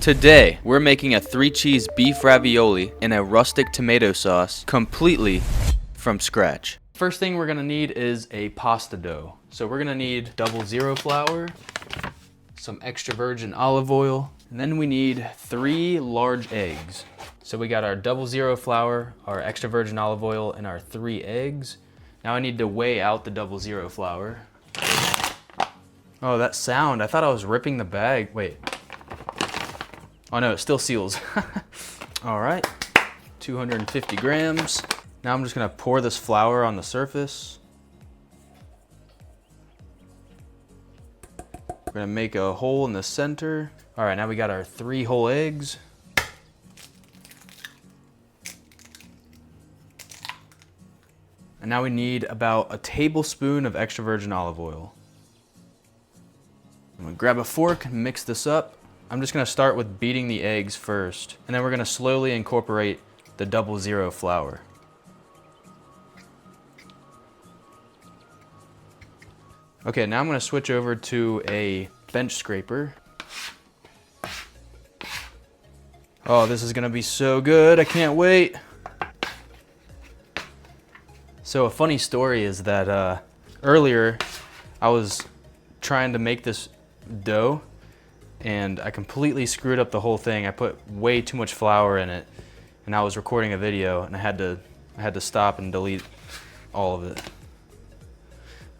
Today, we're making a 3-cheese beef ravioli in a rustic tomato sauce completely from scratch. First thing we're gonna need is a pasta dough. So we're gonna need 00 flour, some extra virgin olive oil, and then we need 3 large eggs. So we got our 00 flour, our extra virgin olive oil, and our 3 eggs. Now I need to weigh out the 00 flour. Oh, that sound, I thought I was ripping the bag. Wait. Oh no, it still seals. All right, 250 grams. Now I'm just gonna pour this flour on the surface. We're gonna make a hole in the center. All right, now we got our 3 whole eggs. And now we need about a tablespoon of extra virgin olive oil. I'm gonna grab a fork and mix this up. I'm just gonna start with beating the eggs first, and then we're gonna slowly incorporate the 00 flour. Okay, now I'm gonna switch over to a bench scraper. Oh, this is gonna be so good, I can't wait. So a funny story is that earlier I was trying to make this dough and I completely screwed up the whole thing. I put way too much flour in it, and I was recording a video, and I had to stop and delete all of it.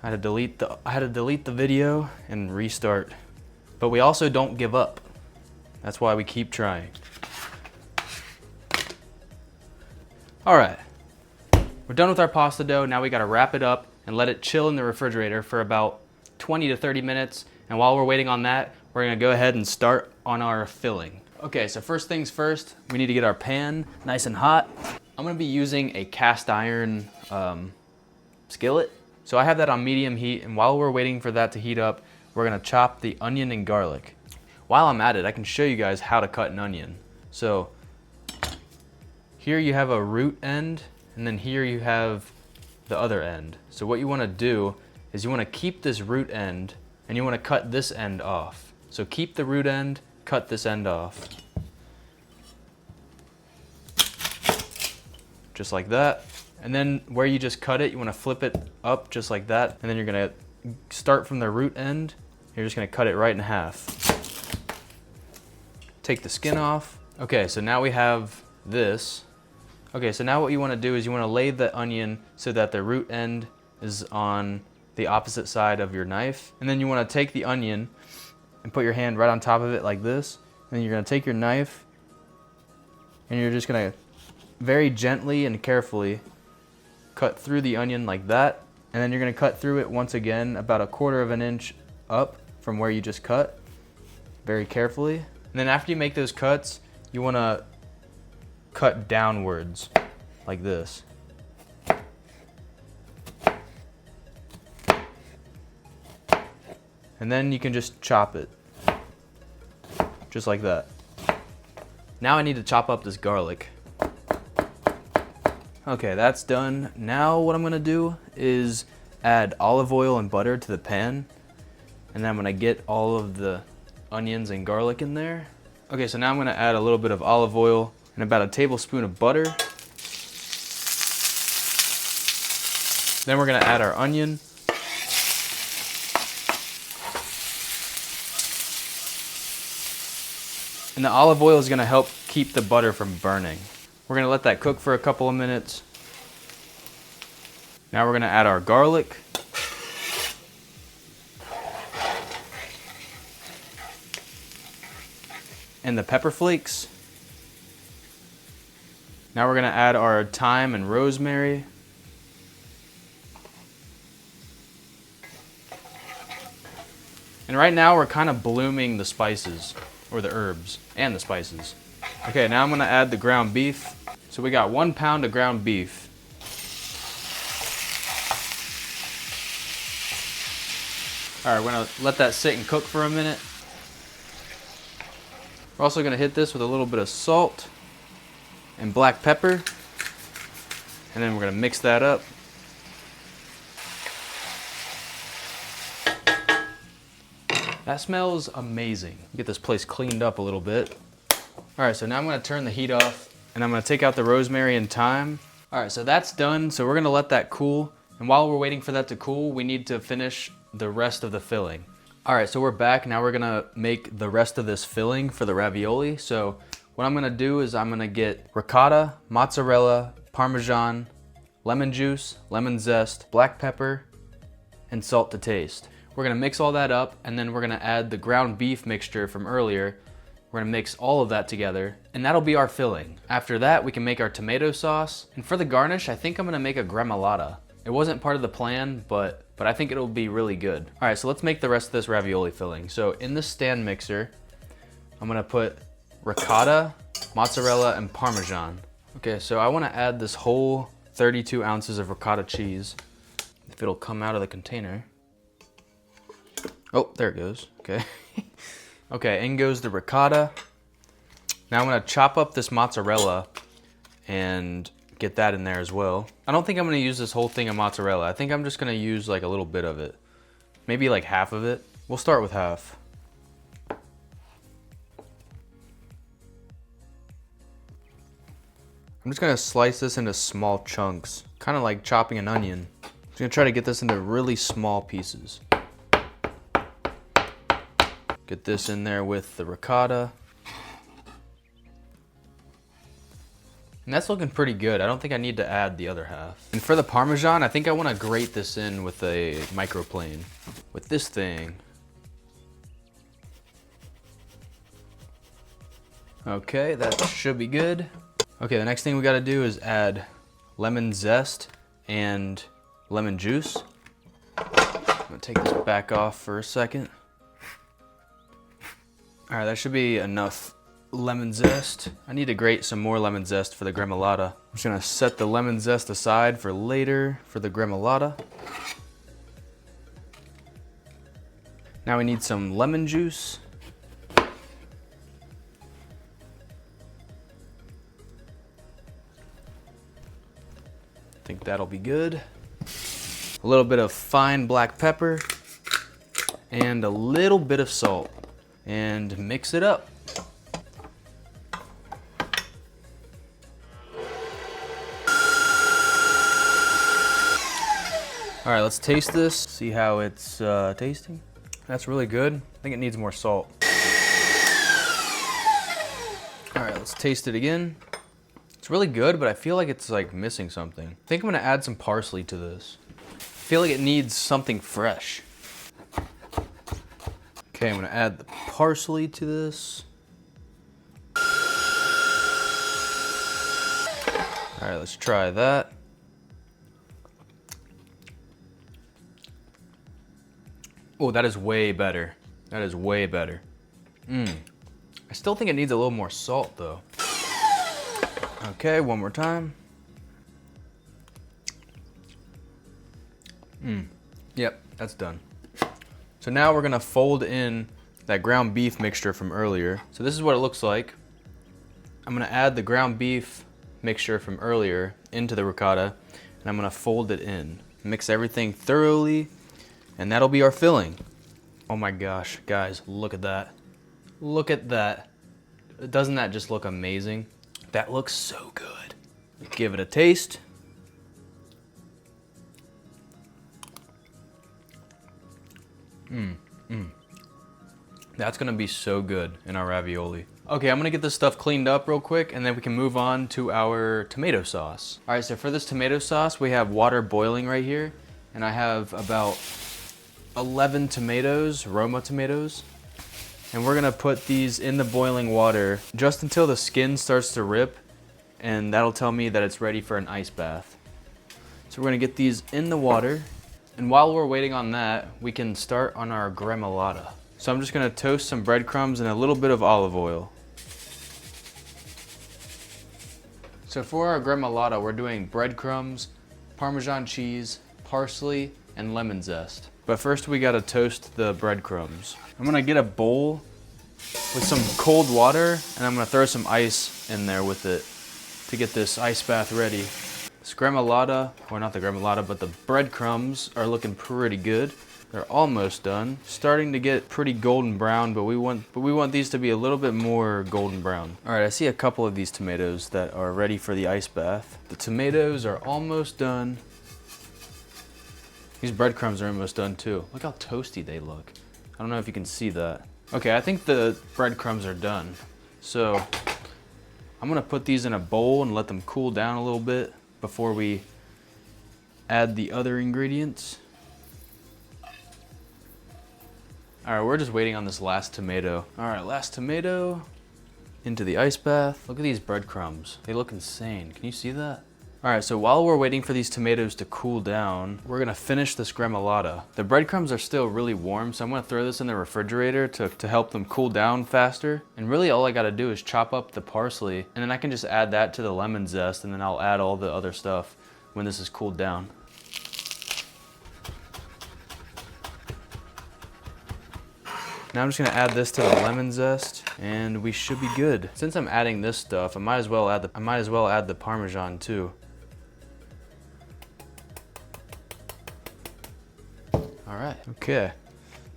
I had to delete the video and restart. But we also don't give up. That's why we keep trying. All right, we're done with our pasta dough. Now we gotta wrap it up and let it chill in the refrigerator for about 20 to 30 minutes. And while we're waiting on that, we're gonna go ahead and start on our filling. Okay, so first things first, we need to get our pan nice and hot. I'm gonna be using a cast iron skillet. So I have that on medium heat, and while we're waiting for that to heat up, we're gonna chop the onion and garlic. While I'm at it, I can show you guys how to cut an onion. So here you have a root end, and then here you have the other end. So what you wanna do is you wanna keep this root end, and you wanna cut this end off. So keep the root end, cut this end off. Just like that. And then where you just cut it, you wanna flip it up just like that. And then you're gonna start from the root end. You're just gonna cut it right in half. Take the skin off. Okay, so now we have this. Okay, so now what you wanna do is you wanna lay the onion so that the root end is on the opposite side of your knife. And then you wanna take the onion and put your hand right on top of it like this. And then you're gonna take your knife and you're just gonna very gently and carefully cut through the onion like that. And then you're gonna cut through it once again about 1/4 of an inch up from where you just cut, very carefully. And then after you make those cuts, you wanna cut downwards like this. And then you can just chop it, just like that. Now I need to chop up this garlic. Okay, that's done. Now what I'm gonna do is add olive oil and butter to the pan, and then I'm gonna get all of the onions and garlic in there. Okay, so now I'm gonna add a little bit of olive oil and about a tablespoon of butter. Then we're gonna add our onion. And the olive oil is gonna help keep the butter from burning. We're gonna let that cook for a couple of minutes. Now we're gonna add our garlic. And the pepper flakes. Now we're gonna add our thyme and rosemary. And right now we're kind of blooming the spices, or the herbs and the spices. Okay, now I'm gonna add the ground beef. So we got 1 pound of ground beef. All right, we're gonna let that sit and cook for a minute. We're also gonna hit this with a little bit of salt and black pepper. And then we're gonna mix that up. That smells amazing. Get this place cleaned up a little bit. All right, so now I'm gonna turn the heat off and I'm gonna take out the rosemary and thyme. All right, so that's done. So we're gonna let that cool. And while we're waiting for that to cool, we need to finish the rest of the filling. All right, so we're back. Now we're gonna make the rest of this filling for the ravioli. So what I'm gonna do is I'm gonna get ricotta, mozzarella, Parmesan, lemon juice, lemon zest, black pepper, and salt to taste. We're gonna mix all that up and then we're gonna add the ground beef mixture from earlier. We're gonna mix all of that together and that'll be our filling. After that, we can make our tomato sauce. And for the garnish, I think I'm gonna make a gremolata. It wasn't part of the plan, but I think it'll be really good. All right, so let's make the rest of this ravioli filling. So in the stand mixer, I'm gonna put ricotta, mozzarella, and Parmesan. Okay, so I wanna add this whole 32 ounces of ricotta cheese. If it'll come out of the container. Oh, there it goes, okay. Okay, in goes the ricotta. Now I'm gonna chop up this mozzarella and get that in there as well. I don't think I'm gonna use this whole thing of mozzarella. I think I'm just gonna use like a little bit of it. Maybe like half of it. We'll start with half. I'm just gonna slice this into small chunks, kind of like chopping an onion. I'm just gonna try to get this into really small pieces. Get this in there with the ricotta. And that's looking pretty good. I don't think I need to add the other half. And for the Parmesan, I think I wanna grate this in with a microplane. With this thing. Okay, that should be good. Okay, the next thing we gotta do is add lemon zest and lemon juice. I'm gonna take this back off for a second. All right, that should be enough lemon zest. I need to grate some more lemon zest for the gremolata. I'm just gonna set the lemon zest aside for later for the gremolata. Now we need some lemon juice. I think that'll be good. A little bit of fine black pepper and a little bit of salt. And mix it up. All right, let's taste this, see how it's tasting. That's really good. I think it needs more salt. All right, let's taste it again. It's really good, but I feel like it's like missing something. I think I'm gonna add some parsley to this. I feel like it needs something fresh. Okay, I'm gonna add the parsley to this. All right, let's try that. Oh, that is way better. That is way better. I still think it needs a little more salt though. Okay, one more time. Yep, that's done. So now we're gonna fold in that ground beef mixture from earlier. So this is what it looks like. I'm gonna add the ground beef mixture from earlier into the ricotta, and I'm gonna fold it in. Mix everything thoroughly, and that'll be our filling. Oh my gosh, guys, look at that. Look at that. Doesn't that just look amazing? That looks so good. Give it a taste. That's gonna be so good in our ravioli. Okay, I'm gonna get this stuff cleaned up real quick and then we can move on to our tomato sauce. All right, so for this tomato sauce, we have water boiling right here, and I have about 11 tomatoes, Roma tomatoes. And we're gonna put these in the boiling water just until the skin starts to rip, and that'll tell me that it's ready for an ice bath. So we're gonna get these in the water, and while we're waiting on that, we can start on our gremolata. So I'm just gonna toast some breadcrumbs and a little bit of olive oil. So for our gremolata, we're doing breadcrumbs, Parmesan cheese, parsley, and lemon zest. But first we gotta toast the breadcrumbs. I'm gonna get a bowl with some cold water, and I'm gonna throw some ice in there with it to get this ice bath ready. This gremolata, or not the gremolata, but the breadcrumbs are looking pretty good. They're almost done. Starting to get pretty golden brown, but we want these to be a little bit more golden brown. All right, I see a couple of these tomatoes that are ready for the ice bath. The tomatoes are almost done. These breadcrumbs are almost done too. Look how toasty they look. I don't know if you can see that. Okay, I think the breadcrumbs are done. So I'm gonna put these in a bowl and let them cool down a little bit before we add the other ingredients. All right, we're just waiting on this last tomato. All right, last tomato into the ice bath. Look at these breadcrumbs. They look insane. Can you see that? All right, so while we're waiting for these tomatoes to cool down, we're gonna finish this gremolata. The breadcrumbs are still really warm, so I'm gonna throw this in the refrigerator to help them cool down faster. And really all I gotta do is chop up the parsley, and then I can just add that to the lemon zest, and then I'll add all the other stuff when this is cooled down. Now I'm just gonna add this to the lemon zest, and we should be good. Since I'm adding this stuff, I might as well add the Parmesan too. All right, okay.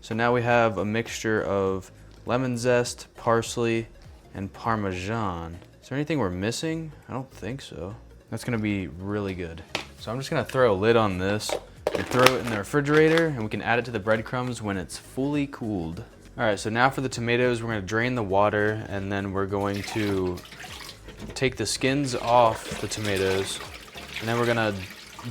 So now we have a mixture of lemon zest, parsley, and Parmesan. Is there anything we're missing? I don't think so. That's gonna be really good. So I'm just gonna throw a lid on this and throw it in the refrigerator, and we can add it to the breadcrumbs when it's fully cooled. All right, so now for the tomatoes, we're gonna drain the water, and then we're going to take the skins off the tomatoes, and then we're gonna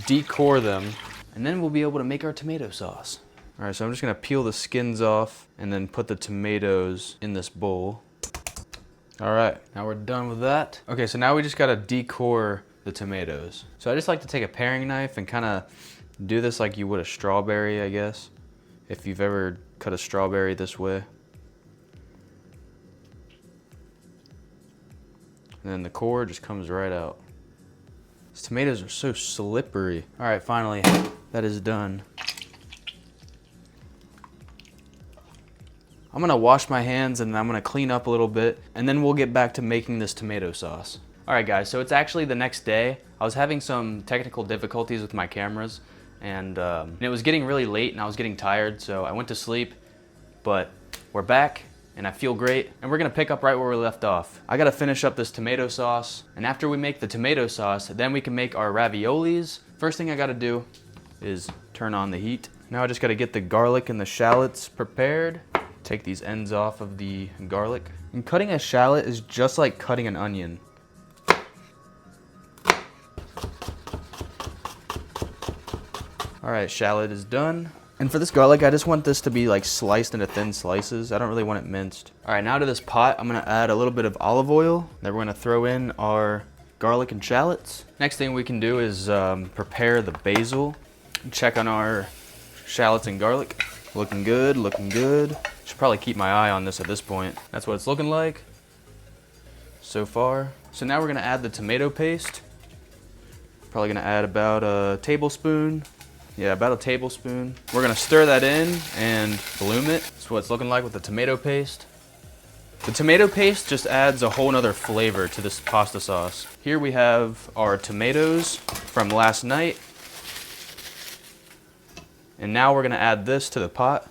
decore them, and then we'll be able to make our tomato sauce. All right, so I'm just gonna peel the skins off and then put the tomatoes in this bowl. All right, now we're done with that. Okay, so now we just gotta decore the tomatoes. So I just like to take a paring knife and kind of do this like you would a strawberry, I guess, if you've ever cut a strawberry this way. And then the core just comes right out. These tomatoes are so slippery. All right, finally, that is done. I'm gonna wash my hands and I'm gonna clean up a little bit, and then we'll get back to making this tomato sauce. All right, guys, so it's actually the next day. I was having some technical difficulties with my cameras, and it was getting really late and I was getting tired, so I went to sleep, but we're back and I feel great, and we're gonna pick up right where we left off. I gotta finish up this tomato sauce, and after we make the tomato sauce, then we can make our raviolis. First thing I gotta do is turn on the heat. Now I just gotta get the garlic and the shallots prepared. Take these ends off of the garlic. And cutting a shallot is just like cutting an onion. All right, shallot is done. And for this garlic, I just want this to be like sliced into thin slices. I don't really want it minced. All right, now to this pot, I'm gonna add a little bit of olive oil. Then we're gonna throw in our garlic and shallots. Next thing we can do is prepare the basil. Check on our shallots and garlic. Looking good, looking good. Should probably keep my eye on this at this point. That's what it's looking like so far. So now we're gonna add the tomato paste. Probably gonna add about a tablespoon. Yeah, about a tablespoon. We're gonna stir that in and bloom it. That's what it's looking like with the tomato paste. The tomato paste just adds a whole nother flavor to this pasta sauce. Here we have our tomatoes from last night. And now we're gonna add this to the pot.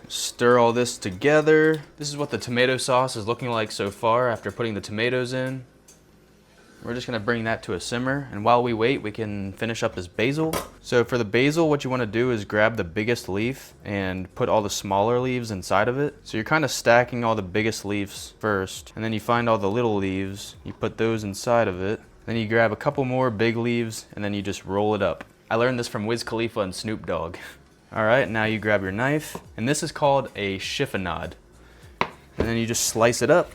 Stir all this together. This is what the tomato sauce is looking like so far after putting the tomatoes in. We're just gonna bring that to a simmer, and while we wait, we can finish up this basil. So for the basil, what you wanna do is grab the biggest leaf and put all the smaller leaves inside of it. So you're kind of stacking all the biggest leaves first, and then you find all the little leaves, you put those inside of it. Then you grab a couple more big leaves, and then you just roll it up. I learned this from Wiz Khalifa and Snoop Dogg. All right, now you grab your knife, and this is called a chiffonade. And then you just slice it up.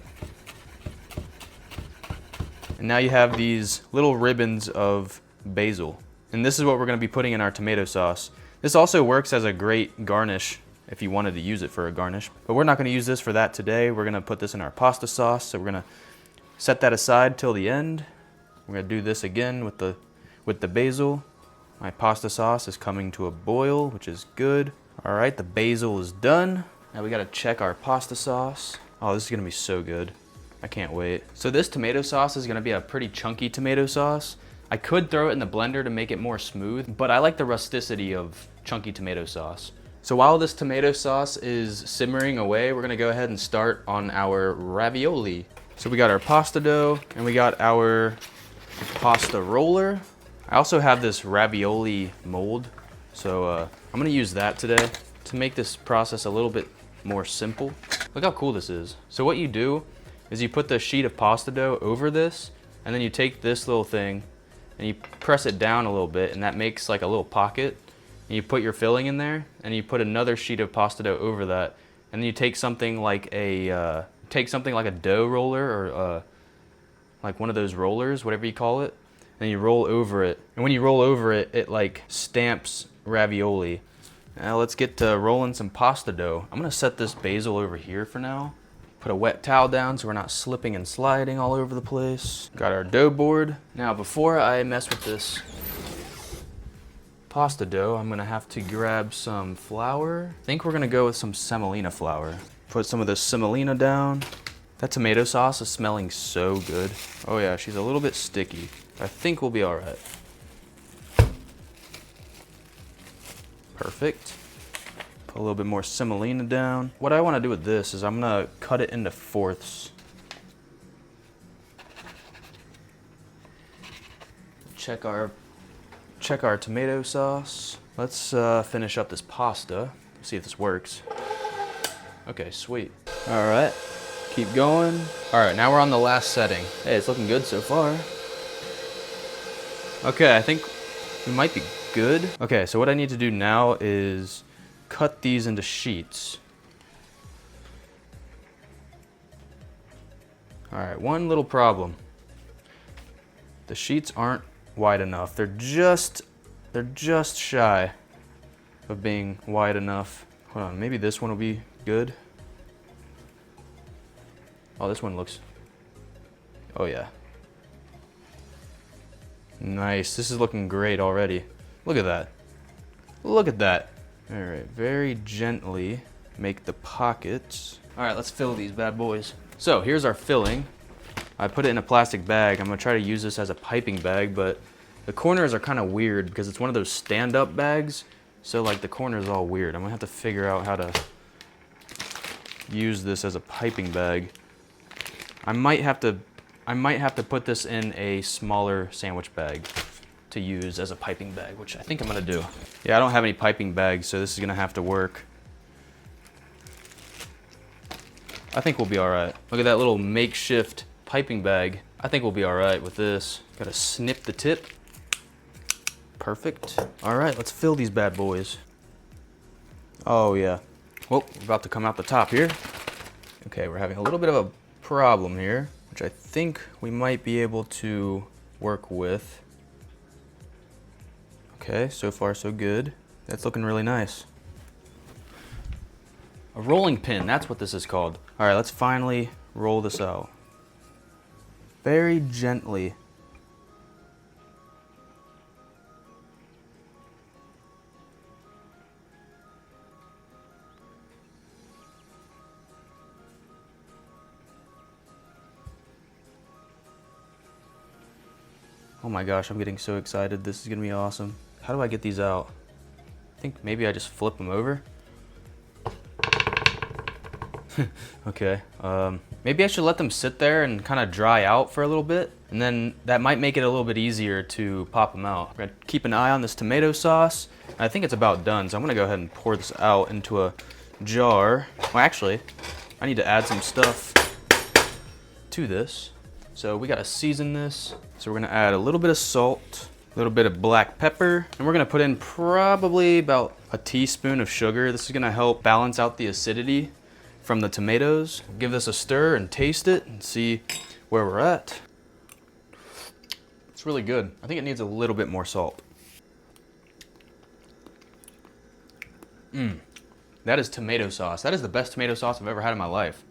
And now you have these little ribbons of basil. And this is what we're gonna be putting in our tomato sauce. This also works as a great garnish if you wanted to use it for a garnish. But we're not gonna use this for that today. We're gonna put this in our pasta sauce. So we're gonna set that aside till the end. We're gonna do this again with the basil. My pasta sauce is coming to a boil, which is good. All right, the basil is done. Now we gotta check our pasta sauce. Oh, this is gonna be so good. I can't wait. So this tomato sauce is gonna be a pretty chunky tomato sauce. I could throw it in the blender to make it more smooth, but I like the rusticity of chunky tomato sauce. So while this tomato sauce is simmering away, we're gonna go ahead and start on our ravioli. So we got our pasta dough and we got our pasta roller. I also have this ravioli mold, so I'm gonna use that today to make this process a little bit more simple. Look how cool this is. So what you do is you put the sheet of pasta dough over this, and then you take this little thing and you press it down a little bit, and that makes like a little pocket. And you put your filling in there, and you put another sheet of pasta dough over that, and then you take something like a dough roller, or like one of those rollers, whatever you call it, and you roll over it. And when you roll over it, it like stamps ravioli. Now let's get to rolling some pasta dough. I'm gonna set this basil over here for now. Put a wet towel down so we're not slipping and sliding all over the place. Got our dough board. Now before I mess with this pasta dough, I'm gonna have to grab some flour. I think we're gonna go with some semolina flour. Put some of this semolina down. That tomato sauce is smelling so good. Oh yeah, she's a little bit sticky. I think we'll be all right. Perfect. Put a little bit more semolina down. What I wanna do with this is I'm gonna cut it into fourths. Check our tomato sauce. Let's finish up this pasta. See if this works. Okay, sweet. All right, keep going. All right, now we're on the last setting. Hey, it's looking good so far. Okay, I think we might be good. Okay, so what I need to do now is cut these into sheets. All right, one little problem. The sheets aren't wide enough. They're just shy of being wide enough. Hold on, maybe this one will be good. Oh, this one looks, oh yeah. Nice, this is looking great already. Look at that. Look at that. All right, very gently make the pockets. All right, let's fill these bad boys. So here's our filling. I put it in a plastic bag. I'm gonna try to use this as a piping bag, but the corners are kind of weird because it's one of those stand-up bags. So like the corners are all weird. I'm gonna have to figure out how to use this as a piping bag. I might have to put this in a smaller sandwich bag to use as a piping bag, which I think I'm gonna do. Yeah, I don't have any piping bags, so this is gonna have to work. I think we'll be all right. Look at that little makeshift piping bag. I think we'll be all right with this. Gotta snip the tip. Perfect. All right, let's fill these bad boys. Oh yeah. Well, we're about to come out the top here. Okay, we're having a little bit of a problem here, which I think we might be able to work with. Okay, so far so good. That's looking really nice. A rolling pin, that's what this is called. All right, let's finally roll this out. Very gently. Oh my gosh, I'm getting so excited. This is gonna be awesome. How do I get these out? I think maybe I just flip them over. Okay, maybe I should let them sit there and kind of dry out for a little bit, and then that might make it a little bit easier to pop them out. I'm gonna keep an eye on this tomato sauce. I think it's about done, so I'm gonna go ahead and pour this out into a jar. Well, actually, I need to add some stuff to this. So we gotta season this. So we're gonna add a little bit of salt, a little bit of black pepper, and we're gonna put in probably about a teaspoon of sugar. This is gonna help balance out the acidity from the tomatoes. Give this a stir and taste it and see where we're at. It's really good. I think it needs a little bit more salt. That is tomato sauce. That is the best tomato sauce I've ever had in my life.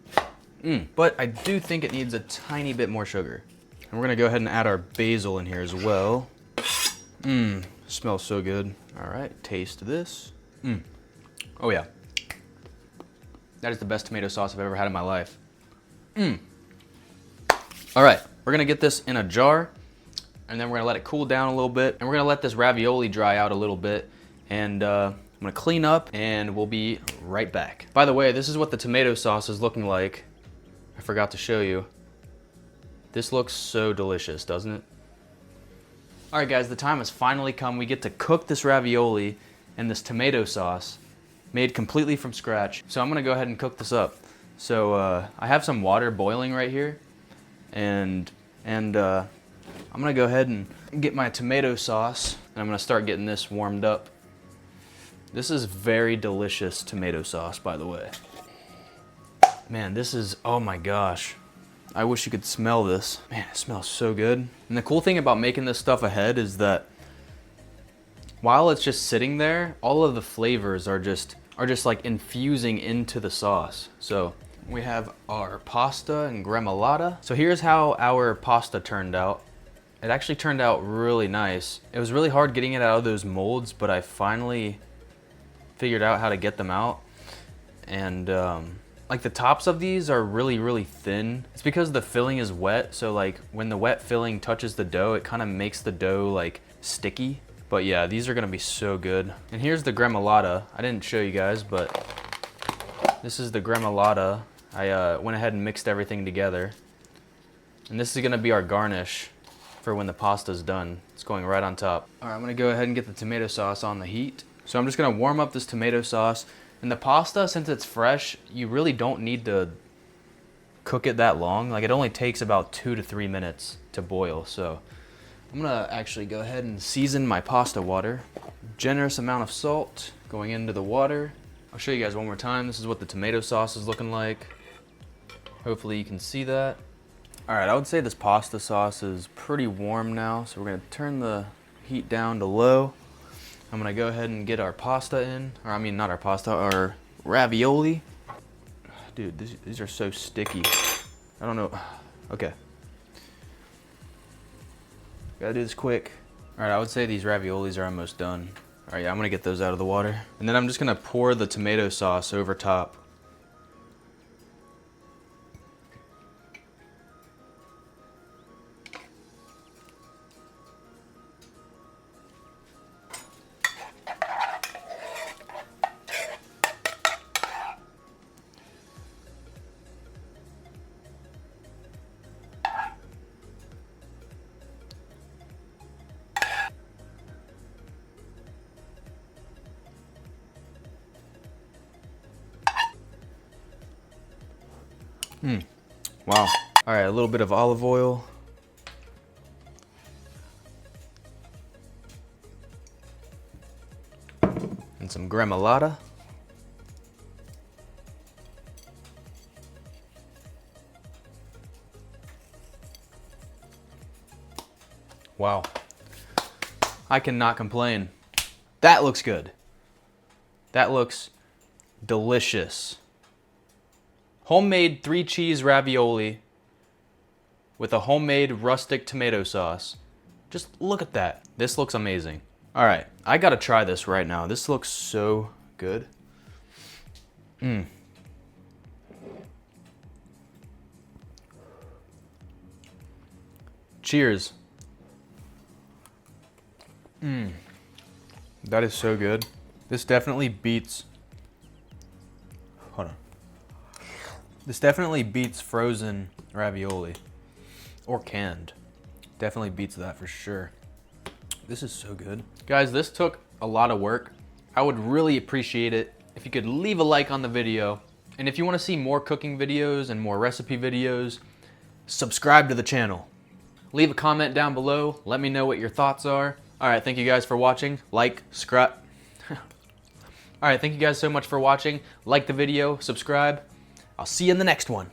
But I do think it needs a tiny bit more sugar. And we're gonna go ahead and add our basil in here as well. Smells so good. All right, taste this. Oh yeah. That is the best tomato sauce I've ever had in my life. All right, we're gonna get this in a jar and then we're gonna let it cool down a little bit, and we're gonna let this ravioli dry out a little bit, and I'm gonna clean up, and we'll be right back. By the way, this is what the tomato sauce is looking like. I forgot to show you. This looks so delicious, doesn't it? All right, guys, the time has finally come. We get to cook this ravioli in this tomato sauce, made completely from scratch. So I'm gonna go ahead and cook this up. So I have some water boiling right here, and I'm gonna go ahead and get my tomato sauce, and I'm gonna start getting this warmed up. This is very delicious tomato sauce, by the way. Man, this is, oh my gosh. I wish you could smell this. Man, it smells so good. And the cool thing about making this stuff ahead is that while it's just sitting there, all of the flavors are just like infusing into the sauce. So we have our pasta and gremolata. So here's how our pasta turned out. It actually turned out really nice. It was really hard getting it out of those molds, but I finally figured out how to get them out. And like the tops of these are really, really thin. It's because the filling is wet. So like when the wet filling touches the dough, it kind of makes the dough like sticky. But yeah, these are gonna be so good. And here's the gremolata. I didn't show you guys, but this is the gremolata. I went ahead and mixed everything together. And this is gonna be our garnish for when the pasta's done. It's going right on top. All right, I'm gonna go ahead and get the tomato sauce on the heat. So I'm just gonna warm up this tomato sauce. And the pasta, since it's fresh, you really don't need to cook it that long. Like it only takes about 2 to 3 minutes to boil. So I'm gonna actually go ahead and season my pasta water. Generous amount of salt going into the water. I'll show you guys one more time. This is what the tomato sauce is looking like. Hopefully you can see that. All right, I would say this pasta sauce is pretty warm now. So we're gonna turn the heat down to low. I'm gonna go ahead and get our pasta in, or I mean not our pasta, our ravioli. Dude, these are so sticky. I don't know, okay. Gotta do this quick. All right, I would say these raviolis are almost done. All right, yeah, I'm gonna get those out of the water. And then I'm just gonna pour the tomato sauce over top. Wow. All right, a little bit of olive oil. And some gremolata. Wow. I cannot complain. That looks good. That looks delicious. Homemade 3-cheese ravioli with a homemade rustic tomato sauce. Just look at that. This looks amazing. All right, I gotta try this right now. This looks so good. Cheers. That is so good. This definitely beats, hold on. This definitely beats frozen ravioli or canned. Definitely beats that for sure. This is so good. Guys, this took a lot of work. I would really appreciate it if you could leave a like on the video. And if you want to see more cooking videos and more recipe videos, subscribe to the channel. Leave a comment down below. Let me know what your thoughts are. All right, thank you guys for watching. Like, subscribe. All right, thank you guys so much for watching. Like the video, subscribe. I'll see you in the next one.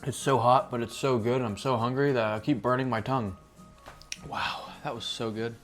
It's so hot, but it's so good, and I'm so hungry that I keep burning my tongue. Wow, that was so good.